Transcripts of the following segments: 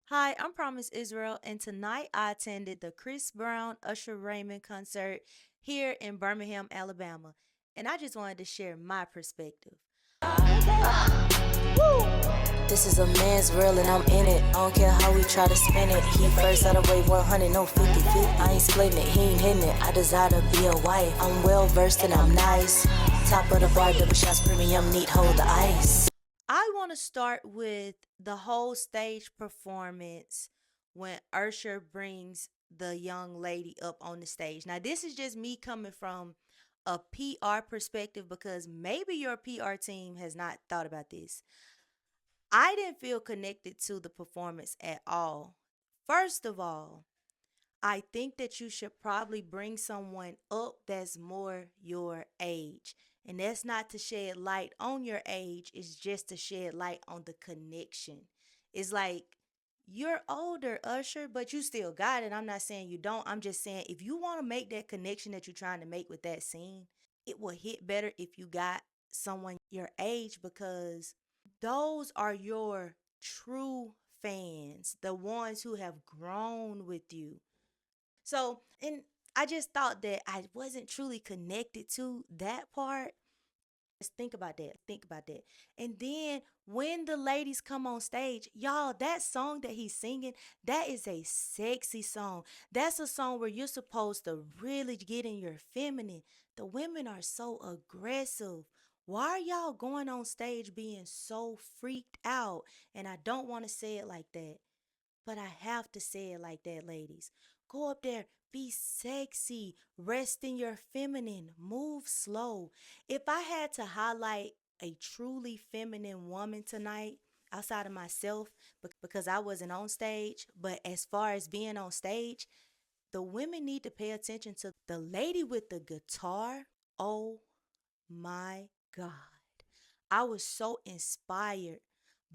Hi, I'm Promise Israel, and tonight I attended the Chris Brown Usher Raymond concert here in Birmingham, Alabama. And I just wanted to share my perspective. This is a man's world and I'm in it. I don't care how we try to spin it. He first out of way 100, no 50 feet. I ain't splitting it, he ain't hitting it. I desire to be a wife. I'm well versed and I'm nice. Top of the bar, double shots, premium, neat, hold the ice. I want to start with the whole stage performance when Usher brings the young lady up on the stage. Now, this is just me coming from a PR perspective because maybe your PR team has not thought about this. I didn't feel connected to the performance at all. First of all, I think that you should probably bring someone up that's more your age. And that's not to shed light on your age, it's just to shed light on the connection. It's like you're older, Usher, but you still got it. I'm not saying you don't. I'm just saying if you want to make that connection that you're trying to make with that scene, it will hit better if you got someone your age because those are your true fans, the ones who have grown with you. So, and I just thought that I wasn't truly connected to that part. Just think about that. Think about that. And then when the ladies come on stage, y'all, that song that he's singing, that is a sexy song. That's a song where you're supposed to really get in your feminine. The women are so aggressive. Why are y'all going on stage being so freaked out? And I don't want to say it like that. But I have to say it like that, ladies. Go up there, be sexy, rest in your feminine, move slow. If I had to highlight a truly feminine woman tonight, outside of myself, because I wasn't on stage, but as far as being on stage, the women need to pay attention to the lady with the guitar. Oh my God. I was so inspired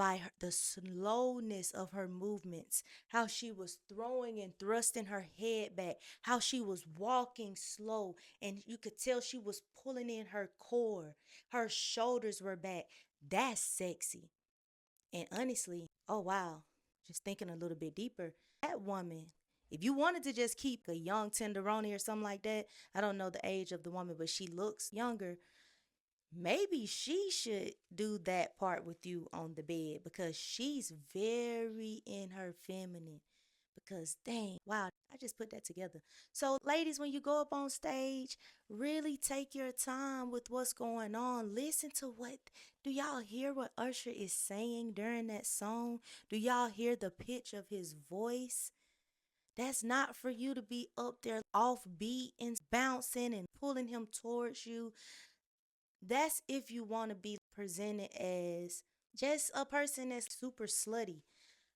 by the slowness of her movements, how she was throwing and thrusting her head back, how she was walking slow, and you could tell she was pulling in her core. Her shoulders were back. That's sexy. And honestly, oh wow, just thinking a little bit deeper, that woman, if you wanted to just keep a young tenderoni or something like that, I don't know the age of the woman, but she looks younger, maybe she should do that part with you on the bed because she's very in her feminine. Because dang, wow, I just put that together. So, ladies, when you go up on stage, really take your time with what's going on. Listen to what do y'all hear what Usher is saying during that song? Do y'all hear the pitch of his voice? That's not for you to be up there off beat and bouncing and pulling him towards you. That's if you want to be presented as just a person that's super slutty.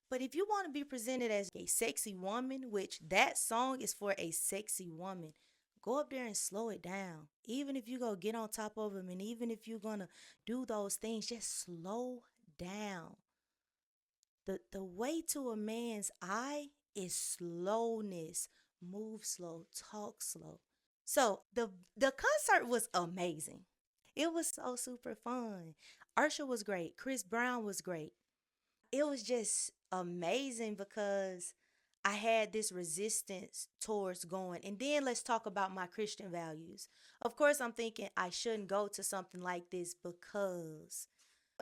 But if you want to be presented as a sexy woman, which that song is for a sexy woman, go up there and slow it down. Even if you go get on top of him and even if you're going to do those things, just slow down. The way to a man's eye is slowness. Move slow, talk slow. So the concert was amazing. It was so super fun. Ursha was great. Chris Brown was great. It was just amazing because I had this resistance towards going. And then let's talk about my Christian values. Of course, I'm thinking I shouldn't go to something like this because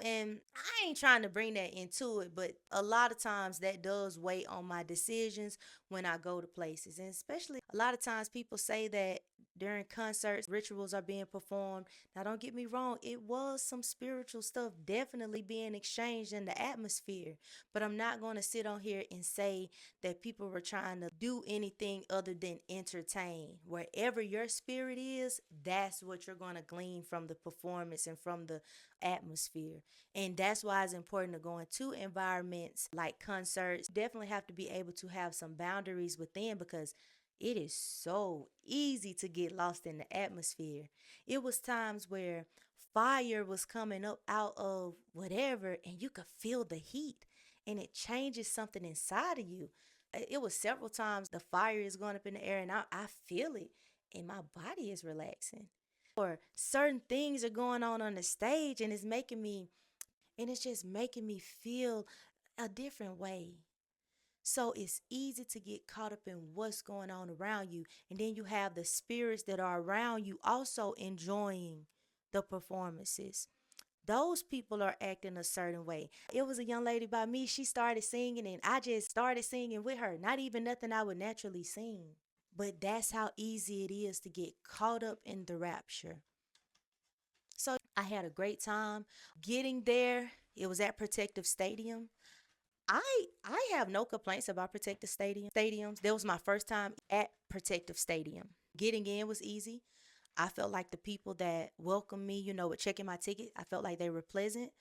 and I ain't trying to bring that into it, but a lot of times that does weigh on my decisions when I go to places. And especially a lot of times people say that during concerts, rituals are being performed. Now, don't get me wrong, it was some spiritual stuff definitely being exchanged in the atmosphere. But I'm not going to sit on here and say that people were trying to do anything other than entertain. Wherever your spirit is, that's what you're going to glean from the performance and from the atmosphere. And that's why it's important to go into environments like concerts. Definitely have to be able to have some boundaries within because it is so easy to get lost in the atmosphere. It was times where fire was coming up out of whatever and you could feel the heat and it changes something inside of you. It was several times the fire is going up in the air and I feel it and my body is relaxing. Or certain things are going on the stage and it's just making me feel a different way. So it's easy to get caught up in what's going on around you. And then you have the spirits that are around you also enjoying the performances. Those people are acting a certain way. It was a young lady by me. She started singing, and I just started singing with her. Not even nothing I would naturally sing. But that's how easy it is to get caught up in the rapture. So I had a great time getting there. It was at Protective Stadium. I have no complaints about Protective Stadiums. That was my first time at Protective Stadium. Getting in was easy. I felt like the people that welcomed me, with checking my ticket, I felt like they were pleasant.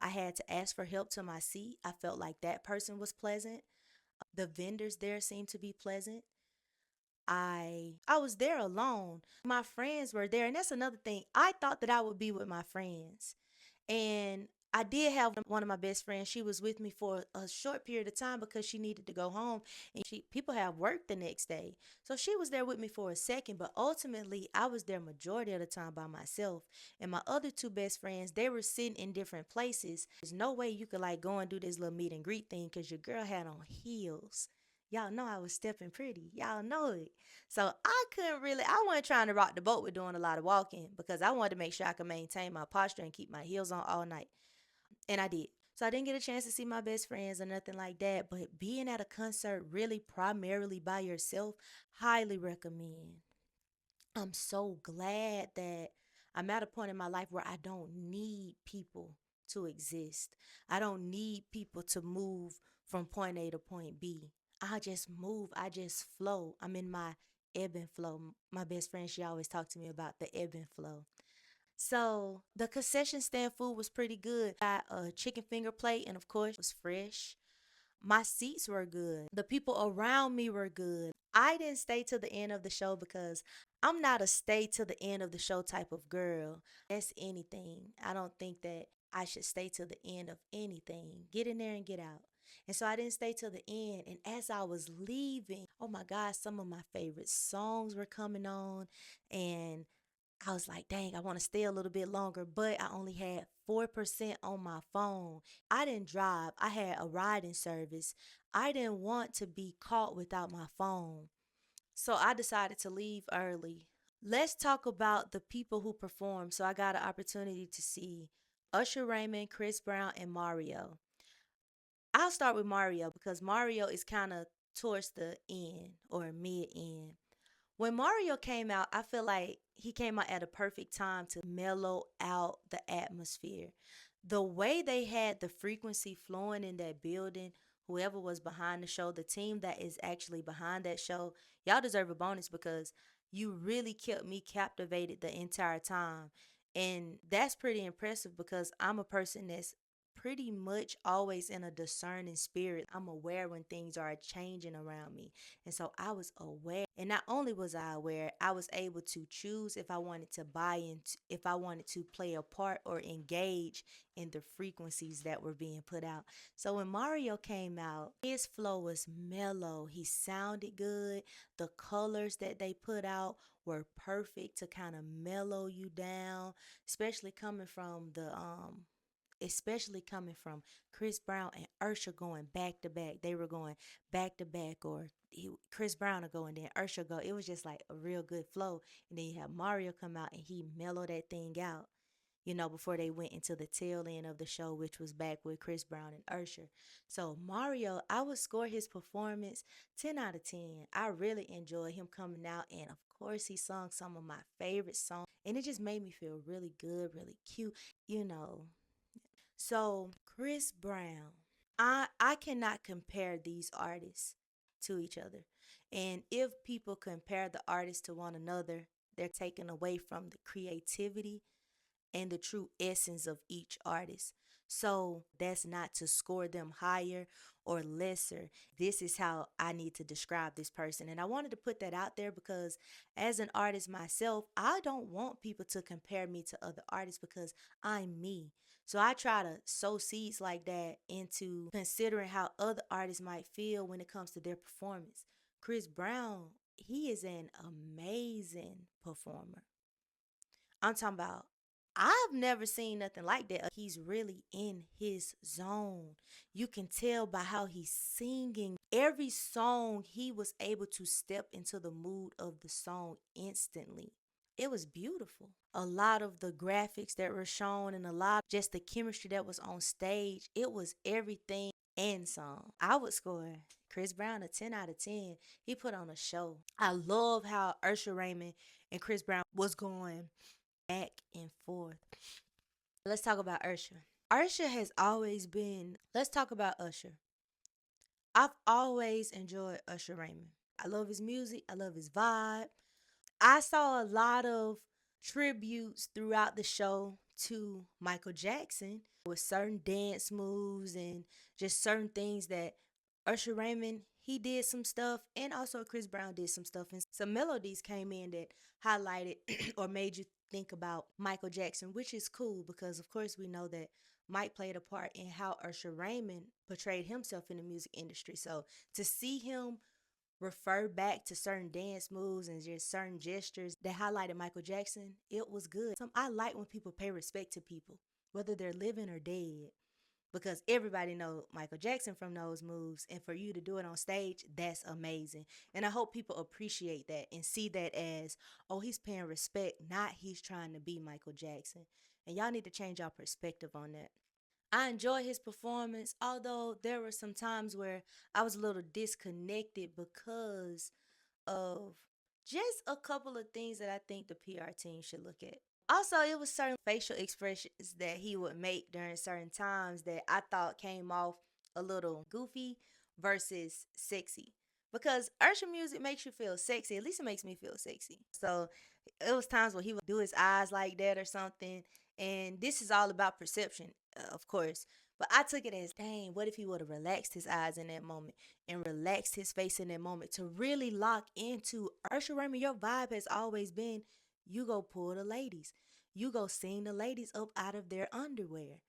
I had to ask for help to my seat. I felt like that person was pleasant. The vendors there seemed to be pleasant. I was there alone. My friends were there, and that's another thing. I thought that I would be with my friends. And I did have one of my best friends. She was with me for a short period of time because she needed to go home, and she people have work the next day. So she was there with me for a second, but ultimately I was there majority of the time by myself. And my other two best friends, they were sitting in different places. There's no way you could like go and do this little meet and greet thing because your girl had on heels. Y'all know I was stepping pretty. Y'all know it. So I couldn't really, I wasn't trying to rock the boat with doing a lot of walking because I wanted to make sure I could maintain my posture and keep my heels on all night. And I did. So I didn't get a chance to see my best friends or nothing like that. But being at a concert really primarily by yourself, highly recommend. I'm so glad that I'm at a point in my life where I don't need people to exist. I don't need people to move from point A to point B. I just move, I just flow. I'm in my ebb and flow. My best friend, she always talked to me about the ebb and flow. So the concession stand food was pretty good. Got a chicken finger plate, and of course, it was fresh. My seats were good. The people around me were good. I didn't stay to the end of the show because I'm not a stay to the end of the show type of girl. That's anything. I don't think that I should stay to the end of anything. Get in there and get out. And so I didn't stay till the end. And as I was leaving, oh my God, some of my favorite songs were coming on. And I was like, dang, I want to stay a little bit longer, but I only had 4% on my phone. I didn't drive, I had a riding service. I didn't want to be caught without my phone. So I decided to leave early. Let's talk about the people who performed. So I got an opportunity to see Usher Raymond, Chris Brown, and Mario. I'll start with Mario because Mario is kind of towards the end or mid end. When Mario came out, I feel like he came out at a perfect time to mellow out the atmosphere. The way they had the frequency flowing in that building, whoever was behind the show, the team that is actually behind that show, y'all deserve a bonus because you really kept me captivated the entire time. And that's pretty impressive because I'm a person that's pretty much always in a discerning spirit. I'm aware when things are changing around me. And so I was aware. And not only was I aware, I was able to choose if I wanted to buy into, if I wanted to play a part or engage in the frequencies that were being put out. So when Mario came out, his flow was mellow. He sounded good. The colors that they put out were perfect to kind of mellow you down, especially coming from Chris Brown and Usher going back to back. They were going back to back, or Chris Brown will go and then Usher go. It was just like a real good flow. And then you have Mario come out and he mellowed that thing out, before they went into the tail end of the show, which was back with Chris Brown and Usher. So Mario, I would score his performance 10 out of 10. I really enjoyed him coming out, and of course he sung some of my favorite songs, and it just made me feel really good, really cute, you know. So Chris Brown, I cannot compare these artists to each other. And if people compare the artists to one another, they're taken away from the creativity and the true essence of each artist. So that's not to score them higher or lesser. This is how I need to describe this person. And I wanted to put that out there because as an artist myself, I don't want people to compare me to other artists because I'm me. So I try to sow seeds like that into considering how other artists might feel when it comes to their performance. Chris Brown, he is an amazing performer. I'm talking about I've never seen nothing like that. He's really in his zone. You can tell by how he's singing. Every song, he was able to step into the mood of the song instantly. It was beautiful. A lot of the graphics that were shown and a lot just the chemistry that was on stage, it was everything and some. I would score Chris Brown a 10 out of 10. He put on a show. I love how Usher Raymond and Chris Brown was going back and forth. Let's talk about Usher. Usher has always been, let's talk about Usher. I've always enjoyed Usher Raymond. I love his music, I love his vibe. I saw a lot of tributes throughout the show to Michael Jackson with certain dance moves and just certain things that Usher Raymond, he did some stuff, and also Chris Brown did some stuff, and some melodies came in that highlighted or made you think about Michael Jackson, which is cool because of course we know that Mike played a part in how Usher Raymond portrayed himself in the music industry. So to see him refer back to certain dance moves and just certain gestures that highlighted Michael Jackson, it was good. I like when people pay respect to people, whether they're living or dead, because everybody know Michael Jackson from those moves, and for you to do it on stage, that's amazing. And I hope people appreciate that and see that as, oh, he's paying respect, not he's trying to be Michael Jackson. And y'all need to change your perspective on that. I enjoyed his performance, although there were some times where I was a little disconnected because of just a couple of things that I think the PR team should look at. Also, it was certain facial expressions that he would make during certain times that I thought came off a little goofy versus sexy. Because Usher music makes you feel sexy. At least it makes me feel sexy. So it was times where he would do his eyes like that or something. And this is all about perception, of course. But I took it as, dang, what if he would have relaxed his eyes in that moment and relaxed his face in that moment to really lock into Usher Raymond? Your vibe has always been, you go pull the ladies. You go sing the ladies up out of their underwear.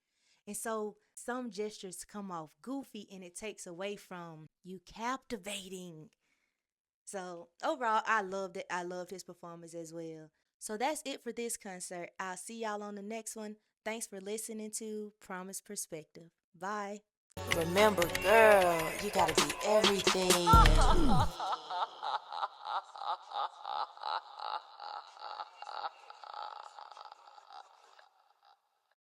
And so some gestures come off goofy and it takes away from you captivating. So overall, I loved it. I loved his performance as well. So that's it for this concert. I'll see y'all on the next one. Thanks for listening to Promise Perspective. Bye. Remember, girl, you gotta be everything.